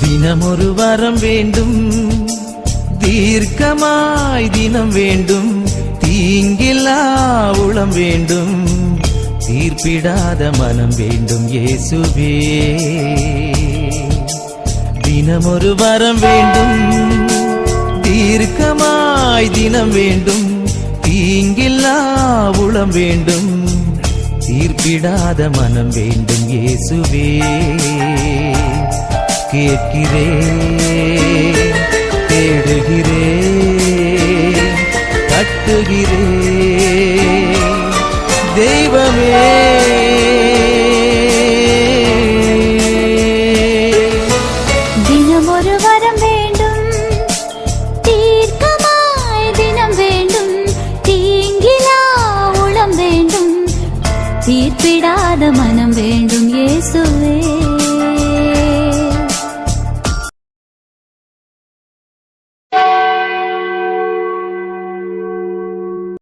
தினமொரு வரம் வேண்டும், தீர்க்கமாய் தினம் வேண்டும், தீங்கில்லா உளம் வேண்டும், தீர்ப்பிடாத மனம் வேண்டும் இயேசுவே. தினமொரு வரம் வேண்டும், தீர்க்கமாய் தினம் வேண்டும், தீங்கில்லா உளம் வேண்டும், தீர்ப்பிடாத மனம் வேண்டும் இயேசுவே. கேட்கிறேன், தேடுகிறேன், கட்டுகிறேன் தெய்வமே. தினமொரு வரம் வேண்டும், தீர்க்கமாய் தினம் வேண்டும், தீங்கிலா உளம் வேண்டும், தீர்ப்பிடாத மனம் வேண்டும் இயேசுவே.